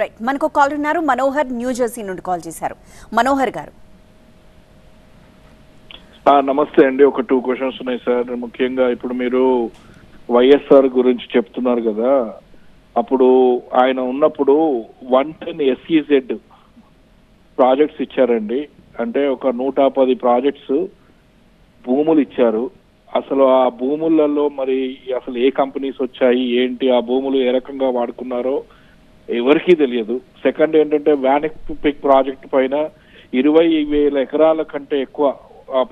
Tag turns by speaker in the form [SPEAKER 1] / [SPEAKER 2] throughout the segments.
[SPEAKER 1] Right, మనకు call ఉన్నారు. Manohar new Jersey నుండి కాల్ చేశారు. మనోహర్ గారు
[SPEAKER 2] నమస్తే అండి. ఒక 2 క్వశ్చన్స్ ఉన్నాయి సార్. ముఖ్యంగా ఇప్పుడు మీరు వైఎస్ఆర్ గురించి చెప్తున్నారు కదా, అప్పుడు ఆయన ఉన్నప్పుడు 110 SEZ ప్రాజెక్ట్స్ ఇచ్చారండి. అంటే ఒక 110 ప్రాజెక్ట్స్ భూములు ఇచ్చారు. అసలు ఆ భూములలో మరి అసలు ఏ కంపెనీస్ వచ్చాయి ఏంటి, ఆ భూములు ఏ రకంగా వాడుకున్నారో ఎవరికీ తెలియదు. సెకండ్ ఏంటంటే వ్యానిక్ ప్రాజెక్ట్ పైన 20,000 ఎకరాల కంటే ఎక్కువ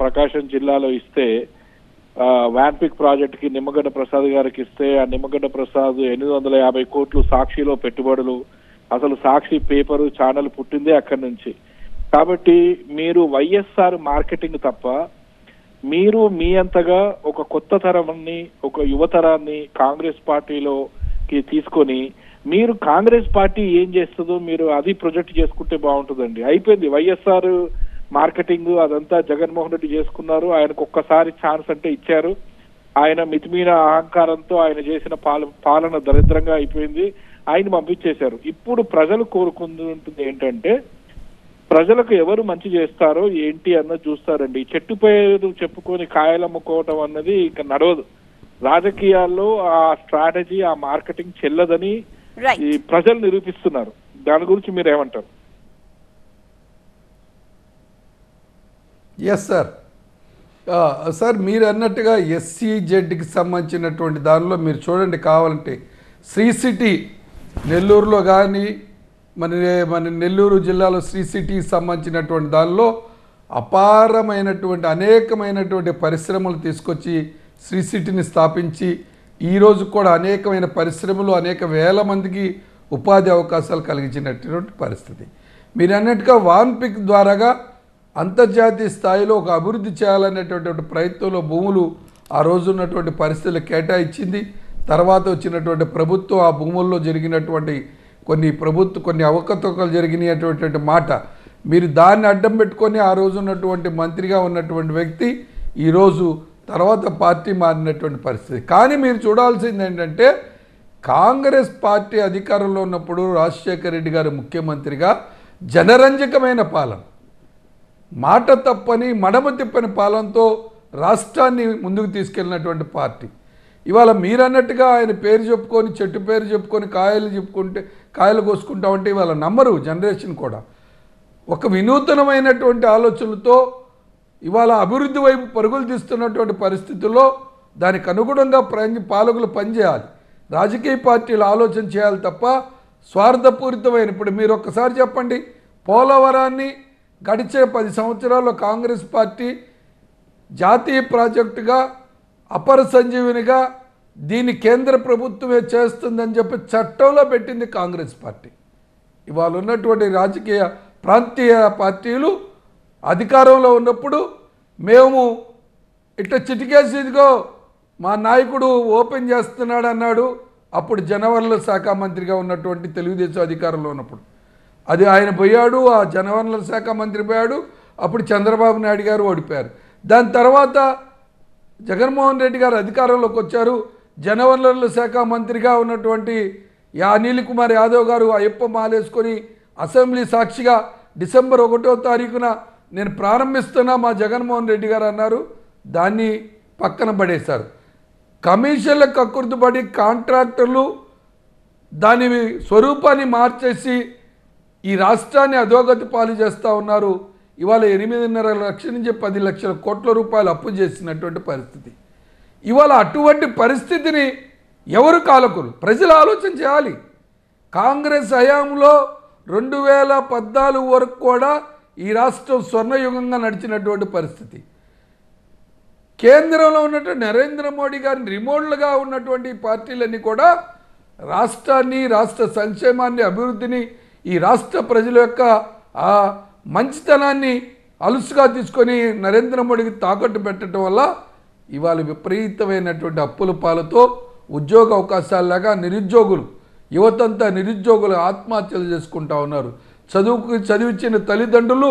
[SPEAKER 2] ప్రకాశం జిల్లాలో ఇస్తే, వ్యాన్పిక్ ప్రాజెక్ట్ కి నిమ్మగడ్డ ప్రసాద్ గారికి ఇస్తే ఆ నిమ్మగడ్డ ప్రసాద్ 850 కోట్లు సాక్షిలో పెట్టుబడులు. అసలు సాక్షి పేపరు ఛానల్ పుట్టిందే అక్కడి నుంచి. కాబట్టి మీరు వైఎస్ఆర్ మార్కెటింగ్ తప్ప మీరు మీ అంతగా ఒక కొత్త తరాన్ని, ఒక యువతరాన్ని కాంగ్రెస్ పార్టీలోకి తీసుకొని మీరు కాంగ్రెస్ పార్టీ ఏం చేస్తుందో మీరు అది ప్రొజెక్ట్ చేసుకుంటే బాగుంటుందండి. అయిపోయింది వైఎస్ఆర్ మార్కెటింగ్, అదంతా జగన్మోహన్ రెడ్డి చేసుకున్నారు. ఆయనకు ఒక్కసారి ఛాన్స్ అంటే ఇచ్చారు. ఆయన మితిమీన అహంకారంతో ఆయన చేసిన పాలన దరిద్రంగా అయిపోయింది. ఆయన పంపించేశారు. ఇప్పుడు ప్రజలు కోరుకుంటుంది ఏంటంటే ప్రజలకు ఎవరు మంచి చేస్తారో ఏంటి అన్నది చూస్తారండి. చెట్టు పేరు చెప్పుకొని కాయలు అమ్ముకోవటం అన్నది ఇక నడవదు. రాజకీయాల్లో ఆ స్ట్రాటజీ, ఆ మార్కెటింగ్ చెల్లదని ఈ ప్రజలు నిరూపిస్తున్నారు. దాని గురించి మీరు ఏమంటారు?
[SPEAKER 3] Yes sir. సార్ మీరు అన్నట్టుగా SEZకి సంబంధించినటువంటి దానిలో మీరు చూడండి, కావాలంటే శ్రీ సిటీ నెల్లూరులో కానీ మన నెల్లూరు జిల్లాలో శ్రీ సిటీకి సంబంధించినటువంటి దానిలో అపారమైనటువంటి అనేకమైనటువంటి పరిశ్రమలు తీసుకొచ్చి శ్రీ సిటీని స్థాపించి ఈరోజు కూడా అనేకమైన పరిశ్రమలు అనేక వేల మందికి ఉపాధి అవకాశాలు కలిగించినటువంటి పరిస్థితి. మీరు అన్నట్టుగా వాన్పిక్ ద్వారాగా అంతర్జాతీయ స్థాయిలో ఒక అభివృద్ధి చేయాలనేటువంటి ప్రయత్నంలో భూములు ఆ రోజు ఉన్నటువంటి పరిస్థితులు కేటాయించింది. తర్వాత వచ్చినటువంటి ప్రభుత్వం ఆ భూముల్లో జరిగినటువంటి కొన్ని అవకతవకలు జరిగినటువంటి మాట మీరు దాన్ని అడ్డం పెట్టుకొని ఆ రోజు ఉన్నటువంటి మంత్రిగా ఉన్నటువంటి వ్యక్తి ఈరోజు తర్వాత పార్టీ మారినటువంటి పరిస్థితి. కానీ మీరు చూడాల్సింది ఏంటంటే కాంగ్రెస్ పార్టీ అధికారంలో ఉన్నప్పుడు రాజశేఖర రెడ్డి గారు ముఖ్యమంత్రిగా జనరంజకమైన పాలన, మాట తప్పని మడమ తిప్పని పాలనతో రాష్ట్రాన్ని ముందుకు తీసుకెళ్ళినటువంటి పార్టీ. ఇవాళ మీరన్నట్టుగా ఆయన పేరు చెప్పుకొని, చెట్టు పేరు చెప్పుకొని కాయలు కోసుకుంటామంటే ఇవాళ నమ్మరు జనరేషన్ కూడా. ఒక వినూతనమైనటువంటి ఆలోచనలతో ఇవాళ అభివృద్ధి వైపు పరుగులు తీస్తున్నటువంటి పరిస్థితుల్లో దానికి అనుగుణంగా పాలకులు పనిచేయాలి. రాజకీయ పార్టీలు ఆలోచన చేయాలి తప్ప స్వార్థపూరితమైన, ఇప్పుడు మీరు ఒక్కసారి చెప్పండి, పోలవరాన్ని గడిచే 10 సంవత్సరాల్లో కాంగ్రెస్ పార్టీ జాతీయ ప్రాజెక్టుగా అపర సంజీవినిగా దీన్ని కేంద్ర ప్రభుత్వమే చేస్తుందని చెప్పి చట్టంలో పెట్టింది కాంగ్రెస్ పార్టీ. ఇవాళ ఉన్నటువంటి రాజకీయ ప్రాంతీయ పార్టీలు అధికారంలో ఉన్నప్పుడు మేము ఇట్లా చిటికేసి ఇదిగో మా నాయకుడు ఓపెన్ చేస్తున్నాడు అన్నాడు. అప్పుడు జనవరుల శాఖ మంత్రిగా ఉన్నటువంటి తెలుగుదేశం అధికారంలో ఉన్నప్పుడు అది ఆయన పోయాడు, ఆ జనవరుల శాఖ మంత్రి పోయాడు. అప్పుడు చంద్రబాబు నాయుడు గారు ఓడిపోయారు. దాని తర్వాత జగన్మోహన్ రెడ్డి గారు అధికారంలోకి వచ్చారు. జనవరుల శాఖ మంత్రిగా ఉన్నటువంటి అనిల్ కుమార్ యాదవ్ గారు అయ్యప్ప మాలేసుకొని అసెంబ్లీ సాక్షిగా డిసెంబర్ 1వ తారీఖున నేను ప్రారంభిస్తున్నా మా జగన్మోహన్ రెడ్డి గారు అన్నారు. దాన్ని పక్కన పడేశారు. కమిషన్లకు కక్కుర్తిపడి కాంట్రాక్టర్లు దాని స్వరూపాన్ని మార్చేసి ఈ రాష్ట్రాన్ని అధోగతి పాలు చేస్తూ ఉన్నారు. ఇవాళ 8.5 లక్షల నుంచి 10 లక్షల కోట్ల రూపాయలు అప్పు చేసినటువంటి పరిస్థితి. ఇవాళ అటువంటి పరిస్థితిని ఎవరు కాలకులు? ప్రజలు ఆలోచన చేయాలి. కాంగ్రెస్ హయాంలో 2014 వరకు కూడా ఈ రాష్ట్రం స్వర్ణయుగంగా నడిచినటువంటి పరిస్థితి. కేంద్రంలో ఉన్నటువంటి నరేంద్ర మోడీ గారిని రిమోట్లుగా ఉన్నటువంటి పార్టీలన్నీ కూడా రాష్ట్రాన్ని, రాష్ట్ర సంక్షేమాన్ని, అభివృద్ధిని, ఈ రాష్ట్ర ప్రజల యొక్క ఆ మంచితనాన్ని అలుసుగా తీసుకొని నరేంద్ర మోడీకి తాకట్టు పెట్టడం వల్ల ఇవాళ విపరీతమైనటువంటి అప్పుల పాలతో ఉద్యోగ అవకాశాలలాగా నిరుద్యోగులు, యువతంతా నిరుద్యోగులు ఆత్మహత్యలు చేసుకుంటా ఉన్నారు. చదివించిన తల్లిదండ్రులు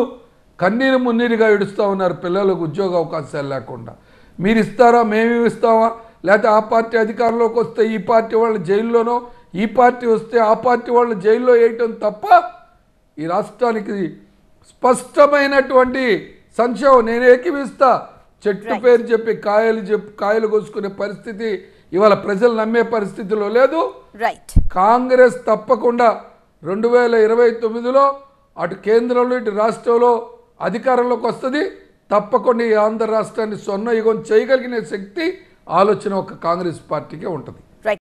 [SPEAKER 3] కన్నీరు మున్నీరుగా ఏడుస్తూ ఉన్నారు పిల్లలకు ఉద్యోగ అవకాశాలు లేకుండా. మీరు ఇస్తారా, మేము ఇస్తామా, లేకపోతే ఆ పార్టీ అధికారంలోకి వస్తే ఈ పార్టీ వాళ్ళు జైల్లోనో ఈ పార్టీ వస్తే ఆ పార్టీ వాళ్ళు జైల్లో వేయటం తప్ప ఈ రాష్ట్రానికి స్పష్టమైనటువంటి సంక్షేమం నేను ఏకీవిస్తా. చెట్టు పేరు చెప్పి కాయలు కోసుకునే పరిస్థితి ఇవాళ ప్రజలు నమ్మే పరిస్థితిలో లేదు.
[SPEAKER 1] రైట్.
[SPEAKER 3] కాంగ్రెస్ తప్పకుండా 2029లో అటు కేంద్రంలో ఇటు రాష్ట్రంలో అధికారంలోకి వస్తుంది. తప్పకుండా ఈ ఆంధ్ర రాష్ట్రాన్ని స్వర్ణయుగం చేయగలిగిన శక్తి ఆలోచన ఒక కాంగ్రెస్ పార్టీకే ఉంటుంది.